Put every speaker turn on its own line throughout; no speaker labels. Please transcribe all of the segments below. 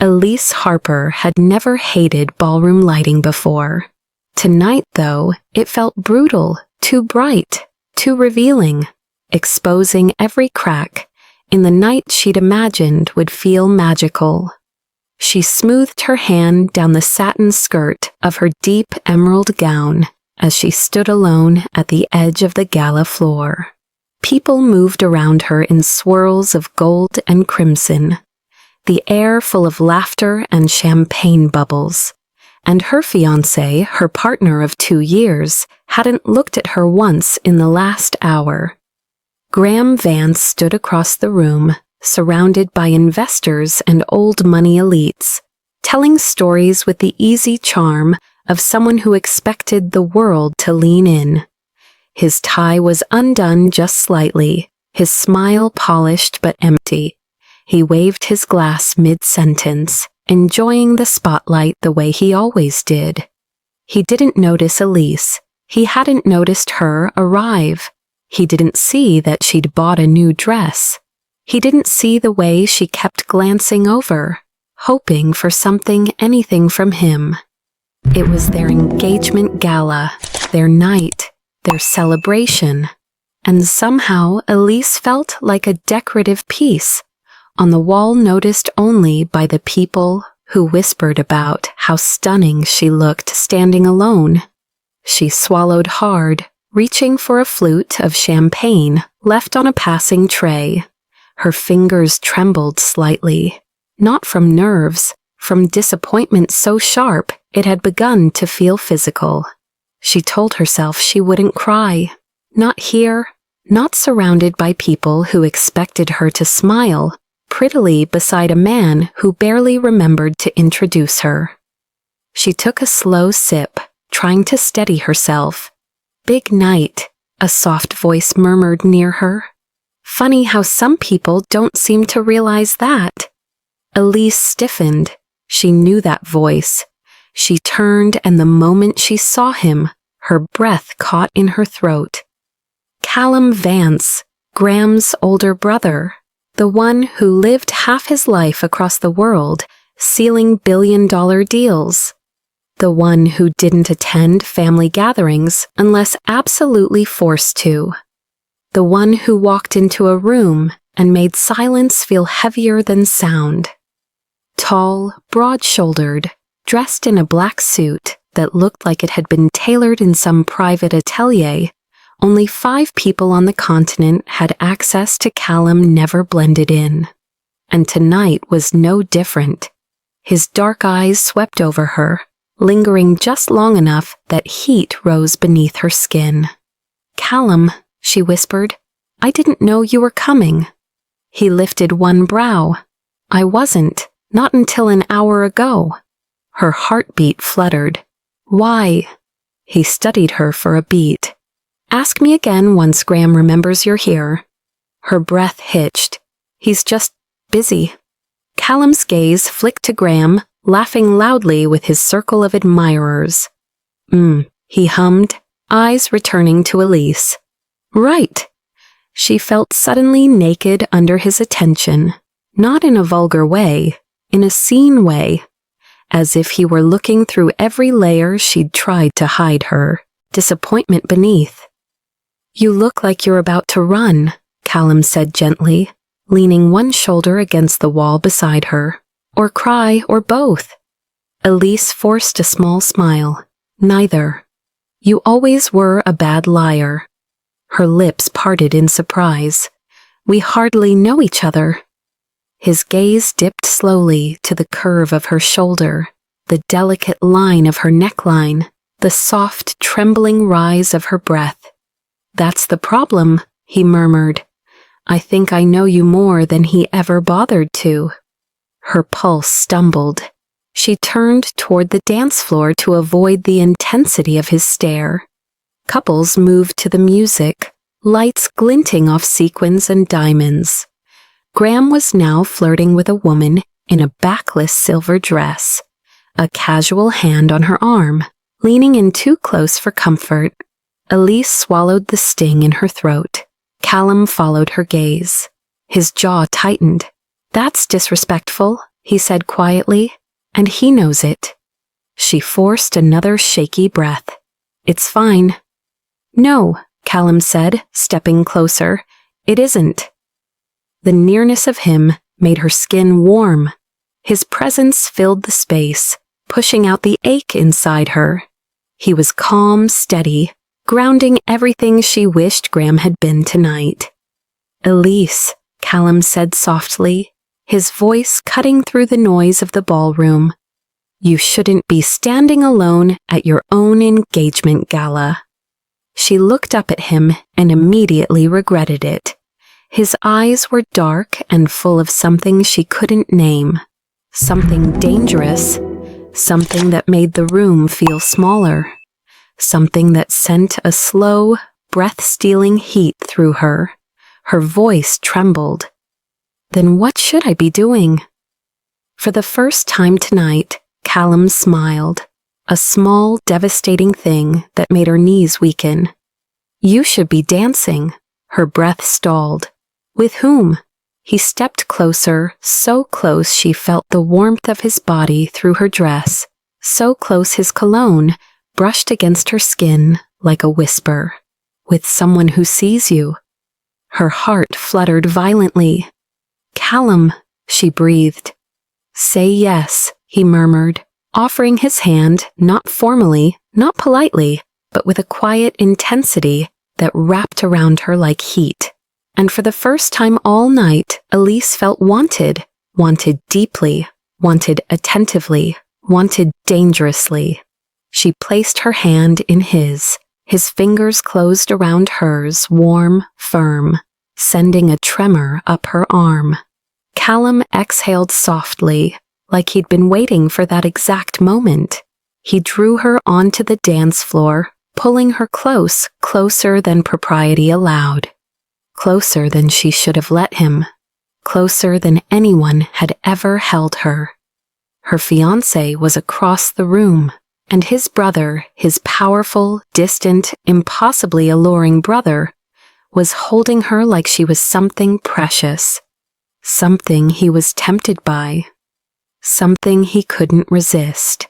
Elise Harper had never hated ballroom lighting before. Tonight, though, it felt brutal, too bright, too revealing, exposing every crack in the night she'd imagined would feel magical. She smoothed her hand down the satin skirt of her deep emerald gown as she stood alone at the edge of the gala floor. People moved around her in swirls of gold and crimson, the air full of laughter and champagne bubbles. And her fiancé, her partner of 2 years, hadn't looked at her once in the last hour. Graham Vance stood across the room, surrounded by investors and old money elites, telling stories with the easy charm of someone who expected the world to lean in. His tie was undone just slightly, his smile polished but empty. He waved his glass mid-sentence, enjoying the spotlight the way he always did. He didn't notice Elise. He hadn't noticed her arrive. He didn't see that she'd bought a new dress. He didn't see the way she kept glancing over, hoping for anything from him. It was their engagement gala, their night, their celebration, and somehow Elise felt like a decorative piece on the wall noticed only by the people who whispered about how stunning she looked standing alone. She swallowed hard, reaching for a flute of champagne left on a passing tray. Her fingers trembled slightly, not from nerves, from disappointment so sharp it had begun to feel physical. She told herself she wouldn't cry. Not here, not surrounded by people who expected her to smile, prettily beside a man who barely remembered to introduce her. She took a slow sip, trying to steady herself. "Big night," a soft voice murmured near her. Funny how some people don't seem to realize that. Elise stiffened. She knew that voice. She turned, and the moment she saw him, her breath caught in her throat. Callum Vance, Graham's older brother. The one who lived half his life across the world, sealing billion-dollar deals. The one who didn't attend family gatherings unless absolutely forced to. The one who walked into a room and made silence feel heavier than sound. Tall, broad-shouldered, dressed in a black suit that looked like it had been tailored in some private atelier. Only 5 people on the continent had access to Callum never blended in. And tonight was no different. His dark eyes swept over her, lingering just long enough that heat rose beneath her skin. "Callum," she whispered, "I didn't know you were coming." He lifted one brow. "I wasn't, not until an hour ago." Her heartbeat fluttered. "Why?" He studied her for a beat. "Ask me again once Graham remembers you're here." Her breath hitched. "He's just busy." Callum's gaze flicked to Graham, laughing loudly with his circle of admirers. He hummed, eyes returning to Elise. "Right." She felt suddenly naked under his attention, not in a vulgar way, in a seen way, as if he were looking through every layer she'd tried to hide her, disappointment beneath. "You look like you're about to run," Callum said gently, leaning one shoulder against the wall beside her. "Or cry, or both." Elise forced a small smile. "Neither. You always were a bad liar." Her lips parted in surprise. "We hardly know each other." His gaze dipped slowly to the curve of her shoulder, the delicate line of her neckline, the soft, trembling rise of her breath. "That's the problem," he murmured. "I think I know you more than he ever bothered to." Her pulse stumbled. She turned toward the dance floor to avoid the intensity of his stare. Couples moved to the music, lights glinting off sequins and diamonds. Graham was now flirting with a woman in a backless silver dress, a casual hand on her arm, leaning in too close for comfort. Elise swallowed the sting in her throat. Callum followed her gaze. His jaw tightened. "That's disrespectful," he said quietly, and he knows it. She forced another shaky breath. It's fine. No, Callum said, stepping closer. It isn't. The nearness of him made her skin warm. His presence filled the space, pushing out the ache inside her. He was calm, steady, grounding everything she wished Graham had been tonight. Elise, Callum said softly, his voice cutting through the noise of the ballroom. You shouldn't be standing alone at your own engagement gala. She looked up at him and immediately regretted it. His eyes were dark and full of something she couldn't name. Something dangerous. Something that made the room feel smaller. Something that sent a slow, breath-stealing heat through her. Her voice trembled. Then what should I be doing? For the first time tonight, Callum smiled. A small, devastating thing that made her knees weaken. You should be dancing. Her breath stalled. With whom? He stepped closer, so close she felt the warmth of his body through her dress, so close his cologne brushed against her skin like a whisper. With someone who sees you. Her heart fluttered violently. Callum, she breathed. Say yes, he murmured, offering his hand not formally, not politely, but with a quiet intensity that wrapped around her like heat. And for the first time all night, Elise felt wanted, wanted deeply, wanted attentively, wanted dangerously. She placed her hand in his fingers closed around hers, warm, firm, sending a tremor up her arm. Callum exhaled softly, like he'd been waiting for that exact moment. He drew her onto the dance floor, pulling her close, closer than propriety allowed. Closer than she should have let him. Closer than anyone had ever held her. Her fiancé was across the room, and his brother, his powerful, distant, impossibly alluring brother, was holding her like she was something precious. Something he was tempted by. Something he couldn't resist.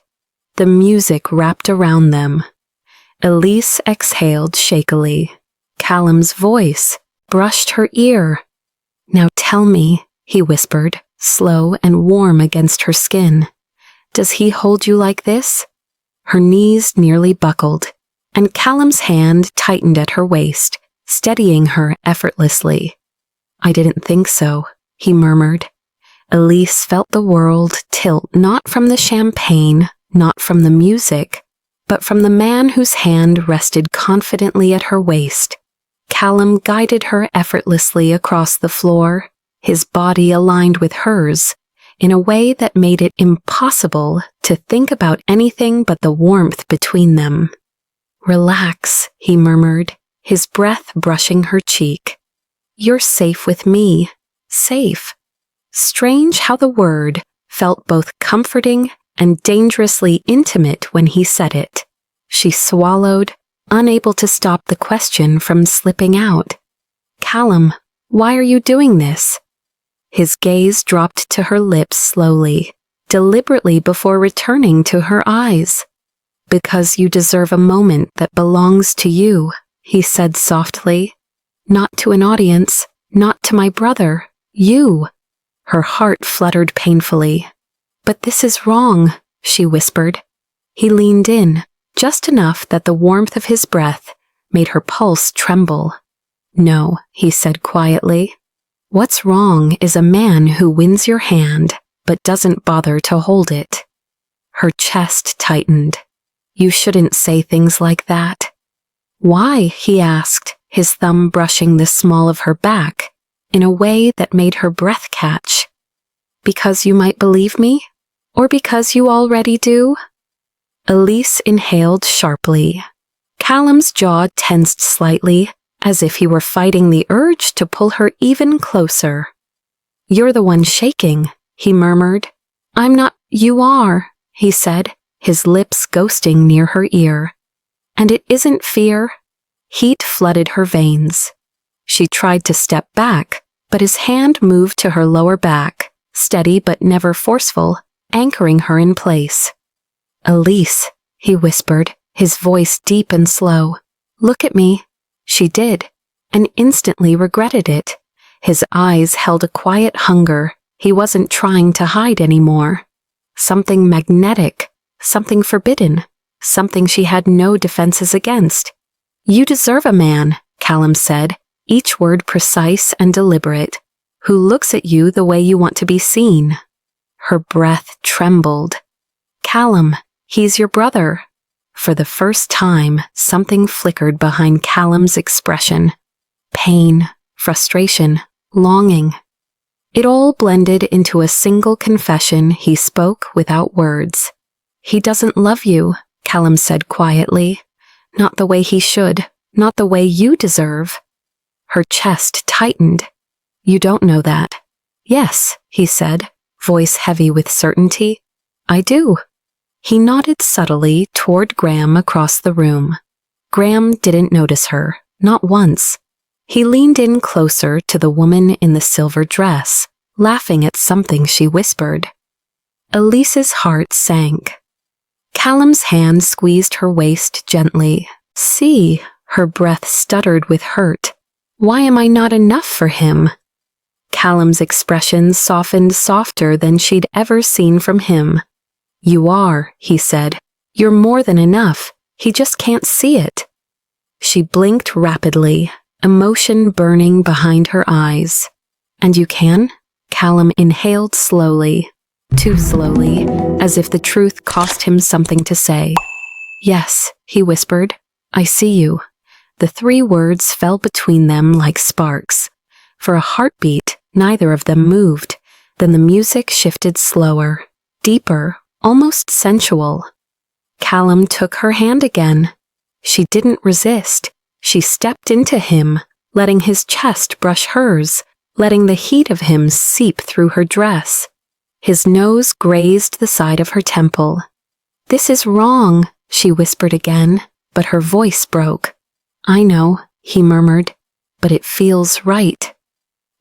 The music wrapped around them. Elise exhaled shakily. Callum's voice brushed her ear. Now tell me, he whispered, slow and warm against her skin. Does he hold you like this? Her knees nearly buckled, and Callum's hand tightened at her waist, steadying her effortlessly. I didn't think so, he murmured. Elise felt the world tilt not from the champagne, not from the music, but from the man whose hand rested confidently at her waist. Callum guided her effortlessly across the floor, his body aligned with hers, in a way that made it impossible to think about anything but the warmth between them. Relax, he murmured, his breath brushing her cheek. You're safe with me. Safe. Strange how the word felt both comforting and dangerously intimate when he said it. She swallowed, unable to stop the question from slipping out. Callum, why are you doing this? His gaze dropped to her lips slowly, deliberately before returning to her eyes. Because you deserve a moment that belongs to you, he said softly. Not to an audience, not to my brother, you. Her heart fluttered painfully. But this is wrong, she whispered. He leaned in, just enough that the warmth of his breath made her pulse tremble. No, he said quietly. What's wrong is a man who wins your hand but doesn't bother to hold it. Her chest tightened. You shouldn't say things like that. Why? He asked, his thumb brushing the small of her back, in a way that made her breath catch. Because you might believe me? Or because you already do? Elise inhaled sharply. Callum's jaw tensed slightly, as if he were fighting the urge to pull her even closer. You're the one shaking, he murmured. I'm not. You are, he said, his lips ghosting near her ear. And it isn't fear. Heat flooded her veins. She tried to step back, but his hand moved to her lower back, steady but never forceful, anchoring her in place. "Elise," he whispered, his voice deep and slow. "Look at me." She did, and instantly regretted it. His eyes held a quiet hunger he wasn't trying to hide anymore. Something magnetic, something forbidden, something she had no defenses against. "You deserve a man," Callum said, each word precise and deliberate, "who looks at you the way you want to be seen." Her breath trembled. "Callum, he's your brother." For the first time, something flickered behind Callum's expression. Pain, frustration, longing. It all blended into a single confession he spoke without words. "He doesn't love you," Callum said quietly. "Not the way he should, not the way you deserve." Her chest tightened. "You don't know that." "Yes," he said, voice heavy with certainty. "I do." He nodded subtly toward Graham across the room. Graham didn't notice her, not once. He leaned in closer to the woman in the silver dress, laughing at something she whispered. Elise's heart sank. Callum's hand squeezed her waist gently. "See," her breath stuttered with hurt. "Why am I not enough for him?" Callum's expression softened softer than she'd ever seen from him. "You are," he said. "You're more than enough. He just can't see it." She blinked rapidly, emotion burning behind her eyes. "And you can?" Callum inhaled slowly, too slowly, as if the truth cost him something to say. "Yes," he whispered. "I see you." The three words fell between them like sparks. For a heartbeat, neither of them moved. Then the music shifted slower, deeper, almost sensual. Callum took her hand again. She didn't resist. She stepped into him, letting his chest brush hers, letting the heat of him seep through her dress. His nose grazed the side of her temple. "This is wrong," she whispered again, but her voice broke. "I know," he murmured, "but it feels right."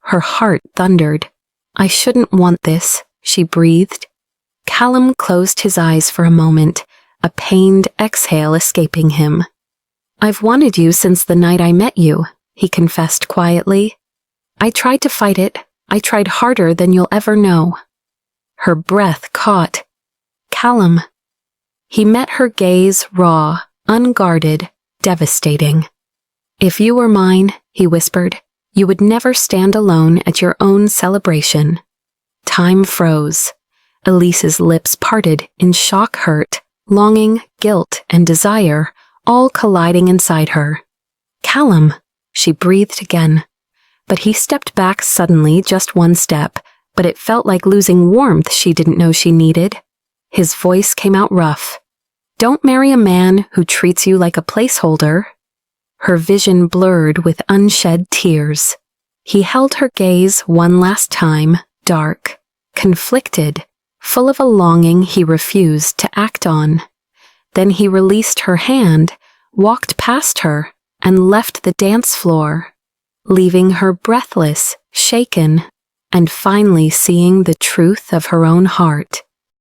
Her heart thundered. "I shouldn't want this," she breathed. Callum closed his eyes for a moment, a pained exhale escaping him. "I've wanted you since the night I met you," he confessed quietly. "I tried to fight it. I tried harder than you'll ever know." Her breath caught. "Callum." He met her gaze raw, unguarded, devastating. "If you were mine," he whispered, "you would never stand alone at your own celebration." Time froze. Elise's lips parted in shock, hurt, longing, guilt, and desire, all colliding inside her. "Callum," she breathed again. But he stepped back suddenly, just one step, but it felt like losing warmth she didn't know she needed. His voice came out rough. "Don't marry a man who treats you like a placeholder." Her vision blurred with unshed tears. He held her gaze one last time, dark, conflicted, full of a longing he refused to act on. Then he released her hand, walked past her, and left the dance floor, leaving her breathless, shaken, and finally seeing the truth of her own heart.